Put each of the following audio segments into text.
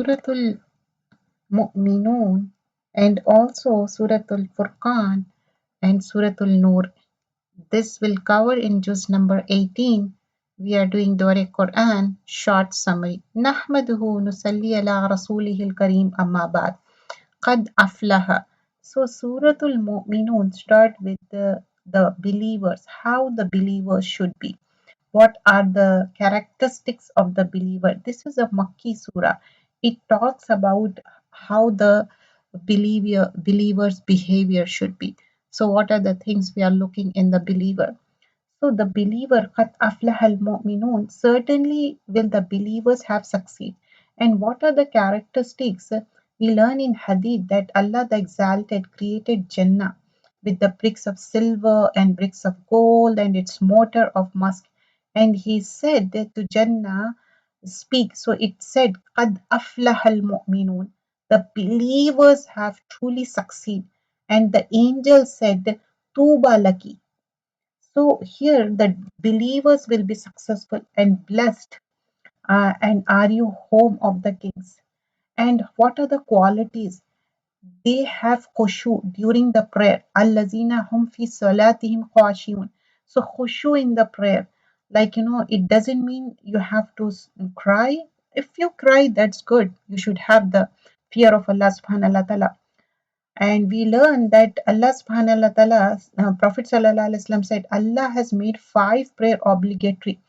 Suratul Mu'minun and also Suratul Furqan and Suratul Nur. This will cover in juz number 18. We are doing Daware Quran short summary. Nahmaduhu nusalli ala rasulihil kareem amma ba'd. Qad aflaha. So Suratul Mu'minun start with the believers, how the believers should be. What are the characteristics of the believer? This is a Makki surah. It talks about how the believer's behavior should be. So what are the things we are looking in the believer? So the believer, قَدْ أَفْلَحَ الْمُؤْمِنُونَ, certainly will the believers have succeed. And what are the characteristics? We learn in Hadith that Allah the Exalted created Jannah with the bricks of silver and bricks of gold and its mortar of musk. And He said to Jannah, speak. So it said, قَدْ أَفْلَحَ الْمُؤْمِنُونَ, the believers have truly succeed. And the angel said, Tuba laki. So here the believers will be successful and blessed. And are you home of the kings? And what are the qualities? They have khushu during the prayer. Allazina hum fi salatihim khashiyun. So khushu in the prayer. Like, it doesn't mean you have to cry. If you cry, that's good. You should have the fear of Allah subhanahu wa ta'ala. And we learn that Allah subhanahu wa ta'ala, Prophet sallallahu alaihi wasallam said, Allah has made 5 prayer obligatory.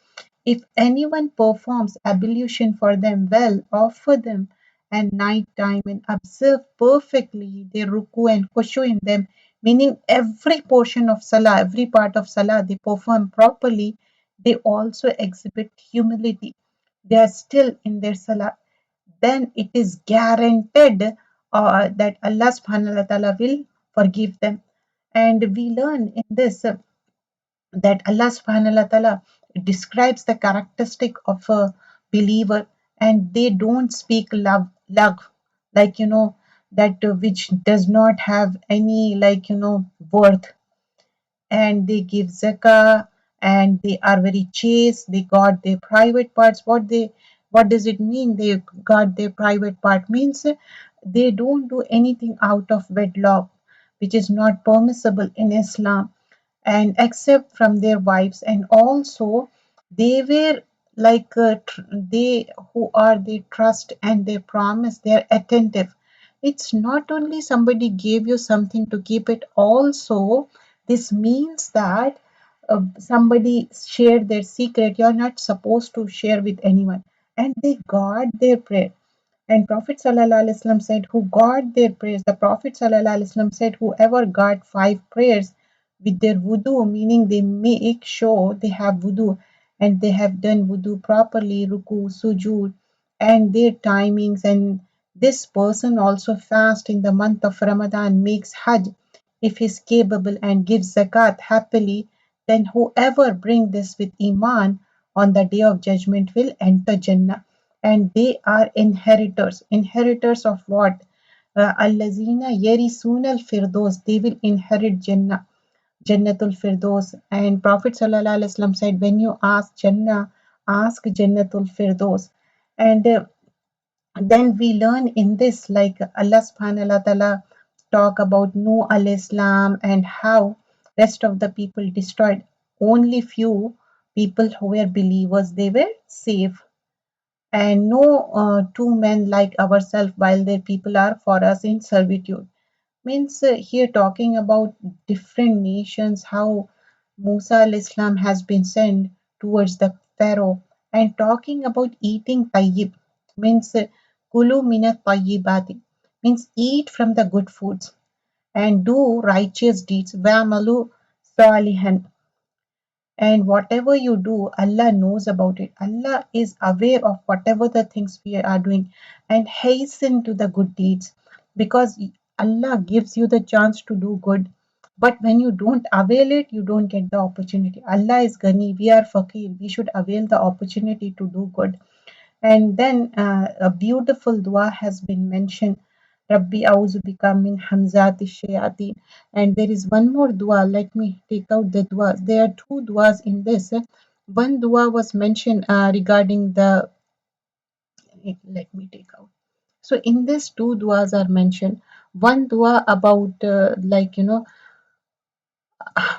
If anyone performs ablution for them well, offer them at night time and observe perfectly their ruku and khushu in them, meaning every portion of salah, every part of salah they perform properly, they also exhibit humility. They are still in their salah, then it is guaranteed that Allah subhanahu wa ta'ala will forgive them. And we learn in this that Allah subhanahu wa ta'ala describes the characteristic of a believer, and they don't speak love, like, that which does not have any, like, worth. And they give zakah, and they are very chaste. They guard their private parts. What does it mean they guard their private part? Means they don't do anything out of wedlock, which is not permissible in Islam, and except from their wives. And also they were like, they who are they trust and they promise, they are attentive. It's not only somebody gave you something to keep it, also this means that somebody shared their secret, you're not supposed to share with anyone. And they guard their prayer. And Prophet sallallahu alaihi wasallam said, who guard their prayers, the Prophet sallallahu alaihi wasallam said, whoever guard 5 prayers with their wudu, meaning they make sure they have wudu and they have done wudu properly, ruku, sujood, and their timings. And this person also fast in the month of Ramadan, makes hajj if he's capable, and gives zakat happily, then whoever bring this with iman on the day of judgment will enter Jannah. And they are inheritors. Inheritors of what? Allazina yarisuna al-firdos. They will inherit Jannah. Jannatul Firdos. And Prophet sallallahu alaihi wasallam said, when you ask Jannah, ask Jannatul Firdos. And then we learn in this, like, Allah subhanahu wa ta'ala talk about Nuh al-Islam and how rest of the people destroyed. Only few people who were believers, they were saved. And no two men like ourselves, while their people are for us in servitude. Means here talking about different nations, how Musa al-Islam has been sent towards the Pharaoh, and talking about eating tayyib, means kulu minat tayyibati, means eat from the good foods and do righteous deeds, wa'malu salihan, and whatever you do, Allah knows about it. Allah is aware of whatever the things we are doing, and hasten to the good deeds, because Allah gives you the chance to do good. But when you don't avail it, you don't get the opportunity. Allah is Ghani, we are Faqir. We should avail the opportunity to do good. And then a beautiful dua has been mentioned. Rabbi auzu bika min hamzati shayateen. And there is one more dua. Let me take out the dua. There are 2 duas in this. One dua was mentioned regarding the, let me take out. So in this, two du'as are mentioned. One dua about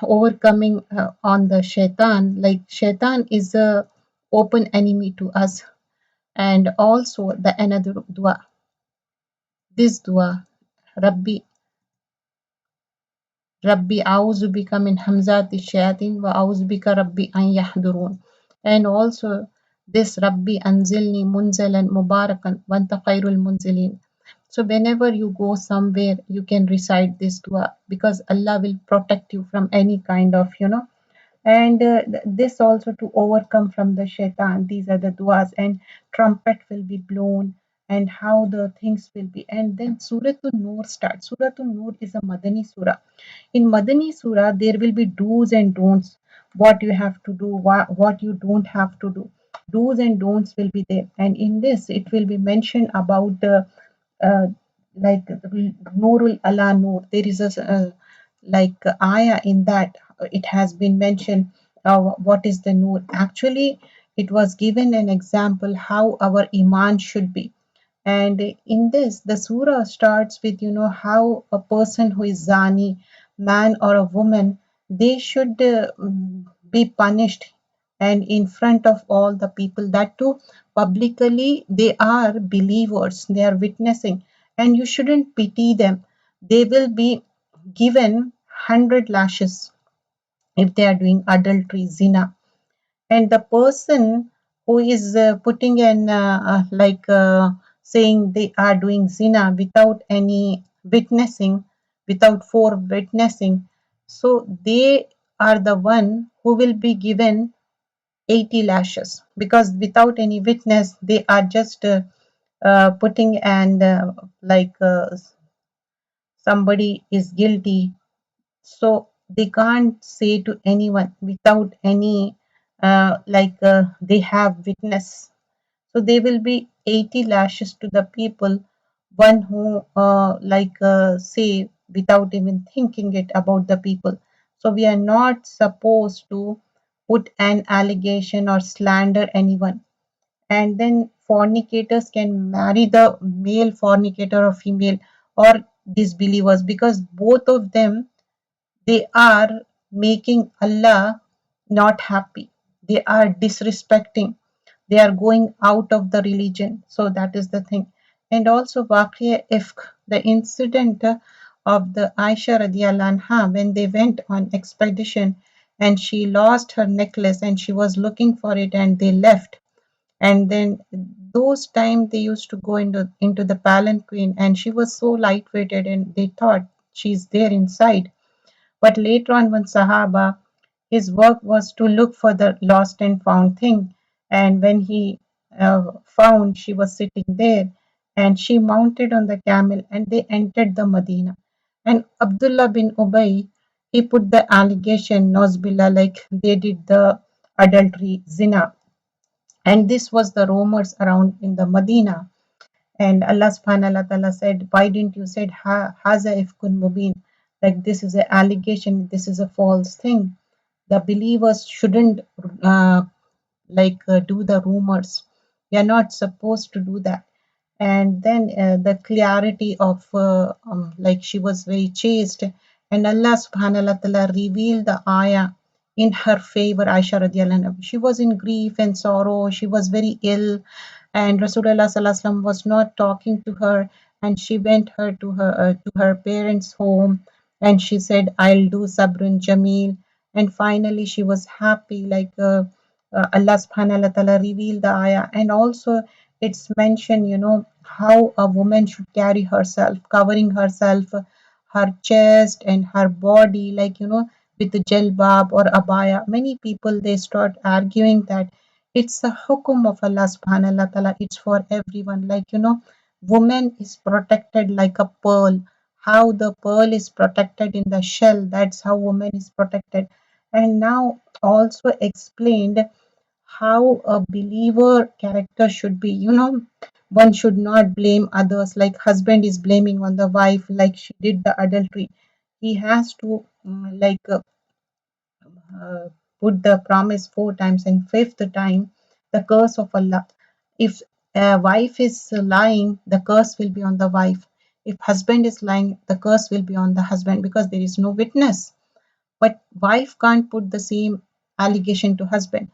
overcoming on the shaitan, like shaitan is a open enemy to us. And also the another dua, this dua, Rabbi Rabbi a'udhu bika min hamzati shayatin wa a'udhu bika Rabbi an yahdurun. And also this Rabbi anzilni munzalan mubarakan wa anta khairul munzilin. So whenever you go somewhere, you can recite this dua because Allah will protect you from any kind of, and this also to overcome from the shaitan. These are the duas, and trumpet will be blown, and how the things will be. And then Surah An-Nur starts. Surah An-Nur is a Madani surah. In Madani Surah, there will be do's and don'ts, what you have to do, what you don't have to do. Do's and don'ts will be there. And in this, it will be mentioned about the uh, like Nurul ala Nur. There is a ayah in that. It has been mentioned what is the Nur. Actually, it was given an example how our Iman should be. And in this, the surah starts with, how a person who is zani, man or a woman, they should be punished and in front of all the people. That too, publicly, they are believers, they are witnessing, and you shouldn't pity them. They will be given 100 lashes if they are doing adultery, zina. And the person who is putting in saying they are doing zina without any witnessing, without fore witnessing, so they are the one who will be given 80 lashes, because without any witness they are just putting, and somebody is guilty, so they can't say to anyone without any they have witness. So they will be 80 lashes to the people, one who say without even thinking it about the people. So we are not supposed to put an allegation or slander anyone. And then fornicators can marry the male fornicator or female, or disbelievers, because both of them, they are making Allah not happy. They are disrespecting. They are going out of the religion. So that is the thing. And also Waqiya Ifk, the incident of the Aisha radiallahu anha, when they went on expedition and she lost her necklace and she was looking for it and they left. And then those time they used to go into the palanquin, and she was so lightweighted and they thought she's there inside. But later on, when Sahaba, his work was to look for the lost and found thing. And when he found, she was sitting there, and she mounted on the camel and they entered the Medina. And Abdullah bin Ubay, he put the allegation, Nozbillah, like they did the adultery, zina. And this was the rumors around in the Medina. And Allah subhanahu wa ta'ala said, why didn't you said Haza ifkun mubin? Like this is an allegation, this is a false thing. The believers shouldn't uh, do the rumors. We are not supposed to do that. And then the clarity of she was very chaste, and Allah subhanahu wa ta'ala revealed the ayah in her favor. Aisha radiallahu anha, she was in grief and sorrow, she was very ill, and Rasulullah sallallahu alaihi wasallam was not talking to her, and she went her to her parents home, and she said, I'll do sabrun jameel. And finally she was happy, Allah subhanahu wa ta'ala revealed the ayah. And also it's mentioned, how a woman should carry herself, covering herself, her chest and her body, with the jalbab or abaya. Many people, they start arguing that it's a hukum of Allah subhanahu wa ta'ala, it's for everyone. Woman is protected like a pearl. How the pearl is protected in the shell, that's how woman is protected. And now also explained how a believer character should be. One should not blame others, like husband is blaming on the wife, like she did the adultery. He has to uh, put the promise 4 times, and fifth time the curse of Allah. If wife is lying, the curse will be on the wife. If husband is lying, the curse will be on the husband because there is no witness. But wife can't put the same allegation to husband.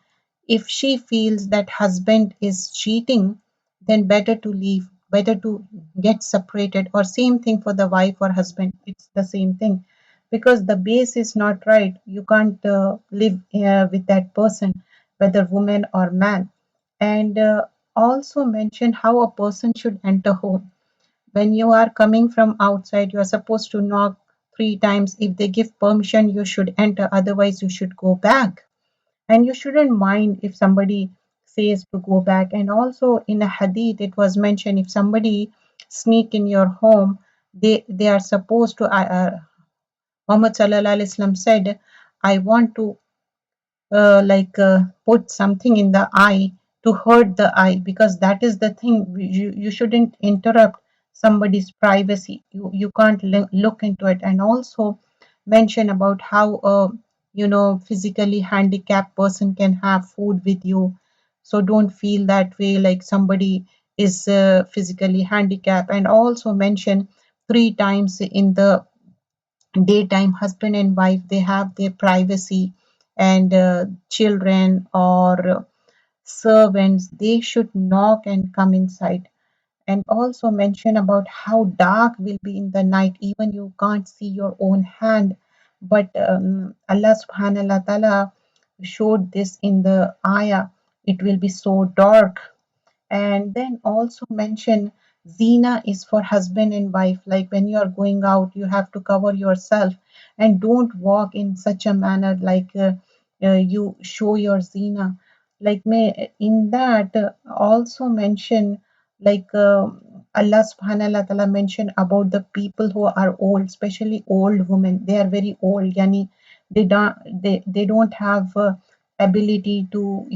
If she feels that husband is cheating, then better to leave, better to get separated, or same thing for the wife or husband. It's the same thing because the base is not right. You can't live with that person, whether woman or man. And also mention how a person should enter home. When you are coming from outside, you are supposed to knock 3 times. If they give permission, you should enter, otherwise you should go back. And you shouldn't mind if somebody says to go back. And also in a hadith it was mentioned, if somebody sneak in your home, they are supposed to Muhammad sallallahu alaihi wasallam said, I want to put something in the eye to hurt the eye, because that is the thing. You shouldn't interrupt somebody's privacy. You can't look into it. And also mention about how a physically handicapped person can have food with you. So don't feel that way like somebody is physically handicapped. And also mention 3 times in the daytime, husband and wife, they have their privacy. And children or servants, they should knock and come inside. And also mention about how dark will be in the night, even you can't see your own hand. But Allah subhanahu wa ta'ala showed this in the ayah, it will be so dark. And then also mention zina is for husband and wife, like when you are going out you have to cover yourself, and don't walk in such a manner like you show your zina. Like may in that also mention like Allah subhanahu wa ta'ala mention about the people who are old, especially old women. They are very old, yani they don't have ability to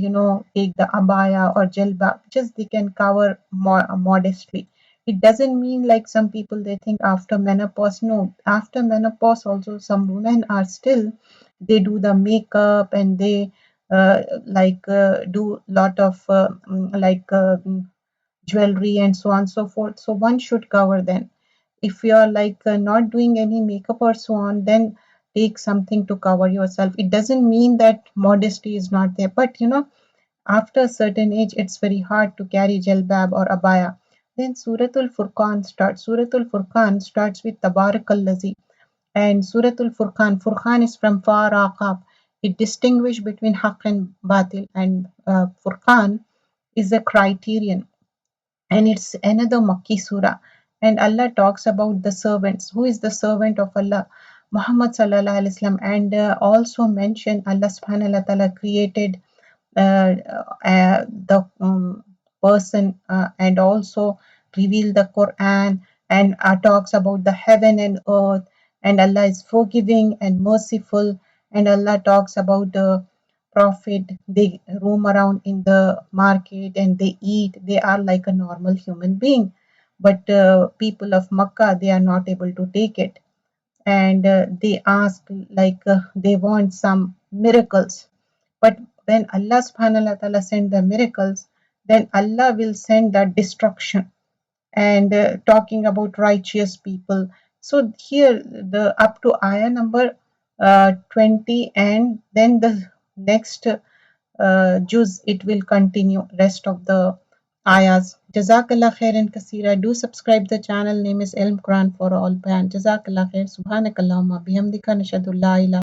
take the abaya or jalbab. Just they can cover more modestly. It doesn't mean like some people they think after menopause. No, after menopause also some women are still, they do the makeup, and they do lot of jewelry and so on and so forth. So one should cover them. If you are not doing any makeup or so on, then take something to cover yourself. It doesn't mean that modesty is not there, but after a certain age it's very hard to carry jalbab or abaya. Then Suratul Furqan starts with Tabarakallazi. And Suratul Furqan is from Faraqab. It distinguishes between haq and batil. And Furqan is a criterion, and it's another Makki surah. And Allah talks about the servants. Who is the servant of Allah? Muhammad sallallahu alaihi wasallam. And also mention Allah subhanahu wa ta'ala created the person and also reveal the Quran, and talks about the heaven and earth. And Allah is forgiving and merciful. And Allah talks about the Prophet. They roam around in the market and they eat. They are like a normal human being. But people of Makkah, they are not able to take it. And they ask they want some miracles. But when Allah subhanahu wa ta'ala send the miracles, then Allah will send the destruction. And talking about righteous people. So here the up to ayah number 20, and then the next juz it will continue rest of the ayahs. Jazakallah khairan kasira. Do subscribe the channel. Name is Ilm Quran for All Bayan. Jazakallah khair. Subhanakallahumma bihamdika nashhadu la ilaha